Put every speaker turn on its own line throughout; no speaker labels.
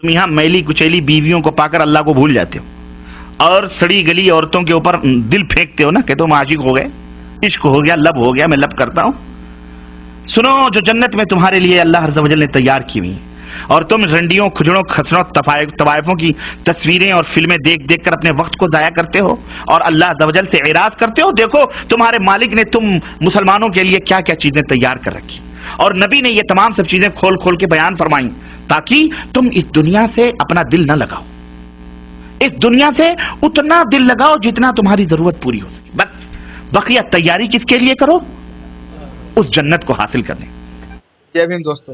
यहाँ मैली कुचैली बीवियों को पाकर अल्लाह को भूल जाते हो और सड़ी गली औरतों के ऊपर दिल फेंकते हो ना कि तुम आशिक हो गए, इश्क हो गया, लब हो गया, मैं लब करता हूं। सुनो, जो जन्नत में तुम्हारे लिए अल्लाह अज़्ज़ व जल ने तैयार की हुई और तुम रंडियों, खुजड़ों, खसरों, तवायफों की तस्वीरें और फिल्में देख देख कर अपने वक्त को जाया करते हो और अल्लाह अज़्ज़ व जल से एराज करते हो। देखो तुम्हारे मालिक ने तुम मुसलमानों के लिए क्या क्या चीजें तैयार कर रखी और नबी ने ये तमाम सब चीजें खोल खोल के बयान फरमाई ताकि तुम इस दुनिया से अपना दिल ना लगाओ, इस दुनिया से उतना दिल लगाओ जितना तुम्हारी जरूरत पूरी हो सके। बस बकिया तैयारी किसके लिए करो? उस जन्नत को हासिल करने।
जय भीम दोस्तों,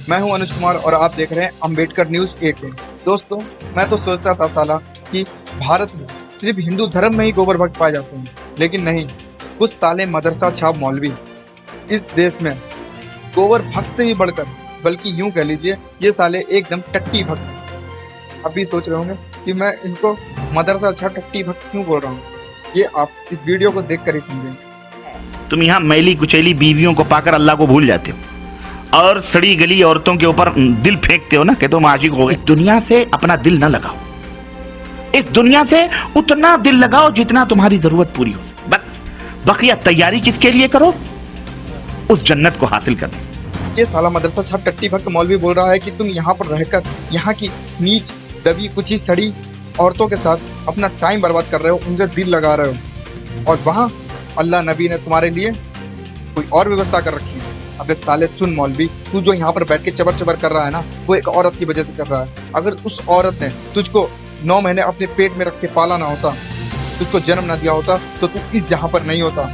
मैं हूं अनुज कुमार और आप देख रहे हैं अंबेडकर न्यूज 1। दोस्तों, मैं तो सोचता था साला कि भारत में सिर्फ हिंदू धर्म में ही गोबर भक्त पाए जाते हैं, लेकिन नहीं, कुछ साले मदरसा छाप मौलवी इस देश में गोबर भक्त से भी बढ़कर, बल्कि यूं कह लीजिए ये साले एकदम टट्टी भक्त। आप भी सोच रहे होंगे कि मैं इनको मदरसा छाप टट्टी भक्त क्यों बोल रहा हूँ, ये आप इस वीडियो को देख कर ही समझेंगे।
तुम यहाँ मैली कुचैली बीवियों को पाकर अल्लाह को भूल जाते हो और सड़ी गली औरतों के ऊपर दिल फेंकते हो ना कि तुम आशिक हो गए। इस दुनिया से अपना दिल ना लगाओ, इस दुनिया से उतना दिल लगाओ जितना तुम्हारी जरूरत पूरी हो सके। बस बकिया तैयारी किसके लिए करो? उस जन्नत को हासिल करने।
ये साला मदरसा छाप टट्टी भक्त मौलवी बोल रहा है कि तुम यहाँ पर रहकर यहाँ की नीच दबी कुची सड़ी औरतों के साथ अपना टाइम बर्बाद कर रहे हो, उनसे दिल लगा रहे हो और वहाँ अल्लाह नबी ने तुम्हारे लिए कोई और व्यवस्था कर रखी है। अबे साले सुन मौलवी, तू जो यहाँ पर बैठ के चबर चबर कर रहा है ना, वो एक औरत की वजह से कर रहा है। अगर उस औरत ने तुझको 9 महीने अपने पेट में रख के पाला ना होता, तुझको जन्म ना दिया होता, तो तू इस जहाँ पर नहीं होता।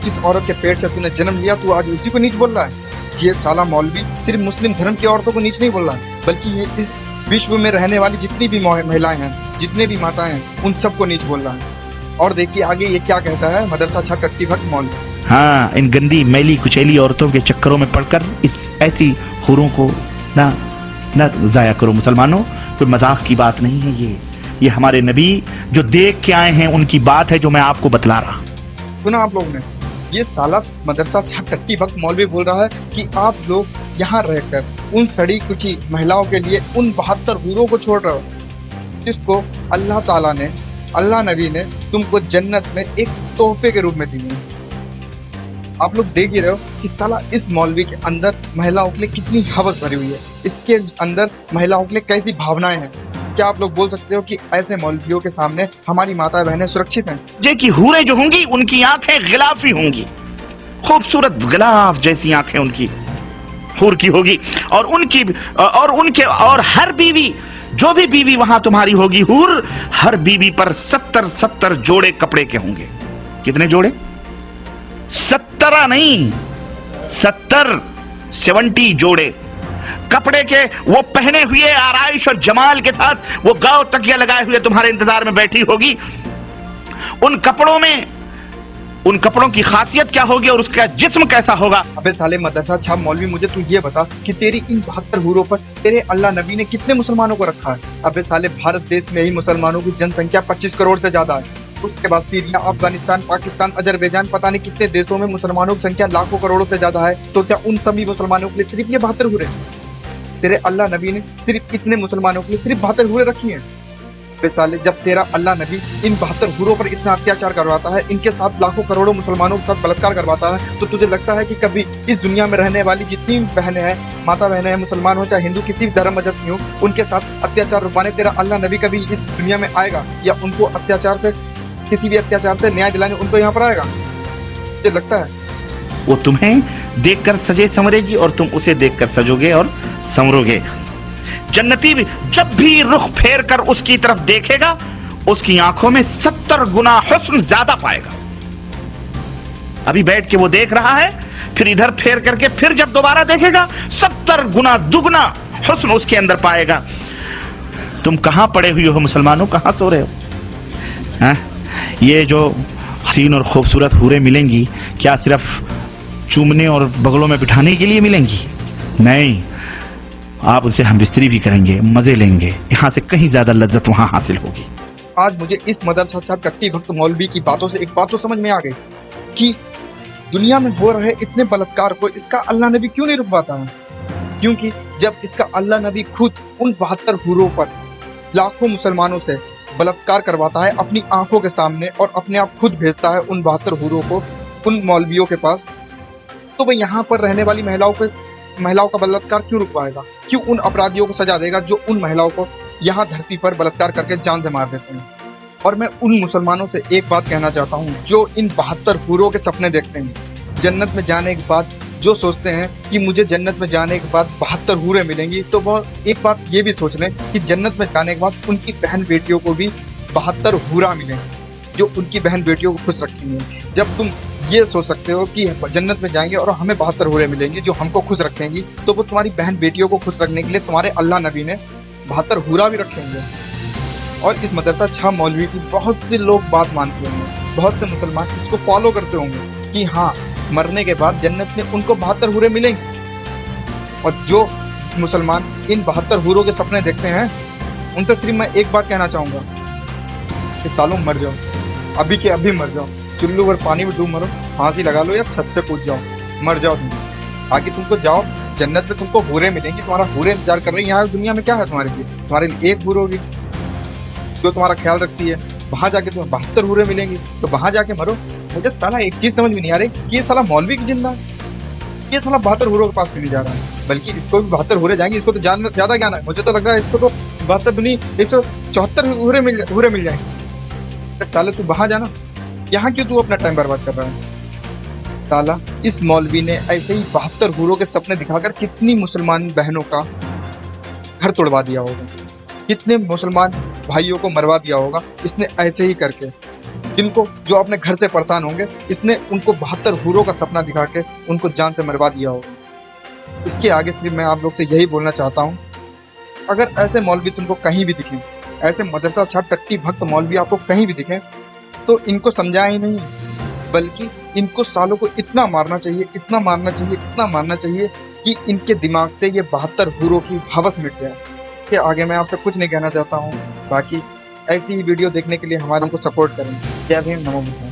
जिस औरत के पेट से तूने जन्म लिया, तू आज उसी को नीच बोल रहा है। ये साला मौलवी सिर्फ मुस्लिम धर्म की औरतों को नीच नहीं बोल रहा है, बल्कि ये इस विश्व में रहने वाली जितनी भी महिलाएं हैं, जितने भी माताएं हैं, उन सबको नीच बोल रहा है। और देखिए आगे ये क्या कहता है मदरसा छाप टट्टी भक्त मौलवी।
हाँ, इन गंदी मैली कुचैली औरतों के चक्करों में पड़कर इस ऐसी हुरों को ना जाया करो मुसलमानों। कोई मजाक की बात नहीं है ये हमारे नबी जो देख के आए हैं उनकी बात है जो मैं आपको बतला रहा।
सुना आप लोगों ने, ये साला मदरसा छाप टट्टी भक्त मौलवी बोल रहा है कि आप लोग यहाँ रहकर उन सड़ी कुची महिलाओं के लिए उन 72 हुरों को छोड़ रहे हो जिसको अल्लाह ताला ने, अल्लाह नबी ने तुमको जन्नत में एक तोहफे के रूप में दी है। आप लोग देख ही रहे हो कि साला इस मौलवी के अंदर महिलाओं के लिए कितनी हवस भरी हुई है, इसके अंदर महिलाओं के लिए कैसी भावनाएं हैं। क्या आप लोग बोल सकते हो कि ऐसे मौलवियों के सामने हमारी माता बहनें सुरक्षित हैं?
जे की हूरें जो होंगी उनकी आंखें गिलाफी होंगी, खूबसूरत गिलाफ जैसी आंखें उनकी हूर की होगी और हर बीवी, जो भी बीवी वहां तुम्हारी होगी हूर, हर बीवी पर 70 जोड़े कपड़े के होंगे। कितने जोड़े? 70 नहीं, 70 जोड़े कपड़े के वो पहने हुए आराइश और जमाल के साथ वो गांव तकिया लगाए हुए तुम्हारे इंतजार में बैठी होगी। उन कपड़ों की खासियत क्या होगी और उसका जिस्म कैसा होगा?
अबे साले मदरसा छाप मौलवी, मुझे तू ये बता कि तेरी इन 72 हुरों पर तेरे अल्लाह नबी ने कितने मुसलमानों को रखा है? अबे साले भारत देश में ही मुसलमानों की जनसंख्या 25 करोड़ से ज्यादा है। उसके बाद सीरिया, अफगानिस्तान, पाकिस्तान, अजरबैजान, पता नहीं कितने देशों में मुसलमानों की संख्या लाखों करोड़ों से ज्यादा है। तो क्या उन सभी मुसलमानों के लिए सिर्फ ये 72 हुरें? तेरे अल्लाह नबी ने सिर्फ इतने मुसलमानों के लिए सिर्फ 72 हुरें रखी हैं? साले, जब तेरा अल्लाह नबी इन 72 हुरों पर इतना अत्याचार करवाता है, इनके साथ लाखों करोड़ों मुसलमानों के साथ बलात्कार करवाता है, तो तुझे लगता है कि कभी इस दुनिया में रहने वाली जितनी बहनें हैं, माता बहनें हैं, मुसलमान हो चाहे हिंदू, किसी भी धर्म मजहब की हो, उनके साथ अत्याचार रुकवाने तेरा अल्लाह नबी कभी इस दुनिया में आएगा या उनको अत्याचार से, किसी भी अत्याचार से न्याय दिलाने उनको यहाँ पर आएगा? मुझे लगता है
वो तुम्हें देखकर सजे संवरेगी और तुम उसे देखकर सजोगे और संवरोगे। जन्नती भी जब भी रुख फेर कर उसकी तरफ देखेगा, उसकी आंखों में 70 गुना हुस्न ज्यादा पाएगा। अभी बैठ के वो देख रहा है, फिर इधर फेर करके फिर जब दोबारा देखेगा 70 गुना दुगना हुस्न उसके अंदर पाएगा। तुम कहां पड़े हुए हो मुसलमानों, कहां सो रहे हो? हाँ? ये जो हसीन और खूबसूरत हूरें मिलेंगी, क्या सिर्फ चूमने और बगलों में बिठाने के लिए मिलेंगी? नहीं, आप उनसे हम बिस्तरी भी करेंगे, मजे लेंगे, यहाँ से कहीं ज्यादा लज्जत वहां हासिल होगी।
आज मुझे इस मदरसा छाप टट्टी भक्त मौलवी की बातों से एक बात तो समझ में आ गई कि दुनिया में हो रहे इतने बलात्कार को इसका अल्लाह नबी क्यों नहीं रुकवाता है? क्योंकि जब इसका अल्लाह नबी खुद उन 72 हूरों पर लाखों मुसलमानों से बलात्कार करवाता है अपनी आंखों के सामने और अपने आप खुद भेजता है उन 72 हूरों को उन मौलवियों के पास, तो वह यहाँ पर रहने वाली महिलाओं का बलात्कार क्यों रुकवाएगा? क्यों उन अपराधियों को सजा देगा जो उन महिलाओं को यहाँ धरती पर बलात्कार करके जान से मार देते हैं? और मैं उन मुसलमानों से एक बात कहना चाहता हूँ जो इन 72 हूरों के सपने देखते हैं, जन्नत में जाने के बाद जो सोचते हैं कि मुझे जन्नत में जाने के बाद 72 हूरें मिलेंगी, तो वो एक बात ये भी सोच लें कि जन्नत में जाने के बाद उनकी बहन बेटियों को भी 72 हूरा मिलेंगी जो उनकी बहन बेटियों को खुश रखेंगे। जब तुम ये सोच सकते हो कि जन्नत में जाएंगे और हमें 72 हूरें मिलेंगी जो हमको खुश रखेंगी, तो वो तुम्हारी बहन बेटियों को खुश रखने के लिए तुम्हारे अल्लाह नबी ने 72 हूरा भी रखेंगे। और इस मदरसा छह मौलवी की बहुत से लोग बात मानते होंगे, बहुत से मुसलमान इसको फॉलो करते होंगे कि हाँ, मरने के बाद जन्नत में उनको 72 हूरें मिलेंगी। और जो मुसलमान इन 72 हूरों के सपने देखते हैं, उनसे सिर्फ मैं एक बात कहना चाहूँगा कि सालों मर जाओ, अभी के अभी मर जाओ, चुल्लू भर पानी में डूब मरो, फांसी लगा लो या छत से कूद जाओ, मर जाओ तुम, ताकि तुमको जाओ जन्नत में तुमको हूरें मिलेंगी, तुम्हारा हूरें इंतजार कर रही है। यहाँ दुनिया में क्या है तुम्हारे लिए? तुम्हारे लिए एक हूर होगी जो तुम्हारा ख्याल रखती है, वहां जाके तुम्हें 72 हूरें मिलेंगी, तो वहां जाके मरो। मुझे साला एक चीज समझ में नहीं आ रही कि ये साला मौलवी की जिंदा है, ये साला 72 हूरों के पास क्यों नहीं जा रहा है? बल्कि इसको भी 72 हूरें जाएंगी, इसको तो ज्यादा ज्ञान है। मुझे तो लग रहा है इसको तो 72 दुनी 174 हूरें मिल जाएंगी। साले तू वहां जाना, यहाँ क्यों तू अपना टाइम बर्बाद कर रहा है? साला इस मौलवी ने ऐसे ही 72 हूरों के सपने दिखाकर कितनी मुसलमान बहनों का घर तोड़वा दिया होगा, कितने मुसलमान भाइयों को मरवा दिया होगा इसने ऐसे ही करके। जिनको जो अपने घर से परेशान होंगे, इसने उनको 72 हूरों का सपना दिखा के उनको जान से मरवा दिया होगा। इसके आगे सिर्फ मैं आप लोग से यही बोलना चाहता हूँ, अगर ऐसे मौलवी तुमको कहीं भी दिखें, ऐसे मदरसा छाप टट्टी भक्त मौलवी आपको कहीं भी दिखें, तो इनको समझाया ही नहीं, बल्कि इनको सालों को इतना मारना चाहिए, इतना मारना चाहिए, इतना मारना चाहिए कि इनके दिमाग से ये 72 हूरों की हवस मिट जाए। इसके आगे मैं आपसे कुछ नहीं कहना चाहता हूँ। बाकी ऐसी ही वीडियो देखने के लिए हमारे को सपोर्ट करें। जय भीम, नमो बुद्धाय।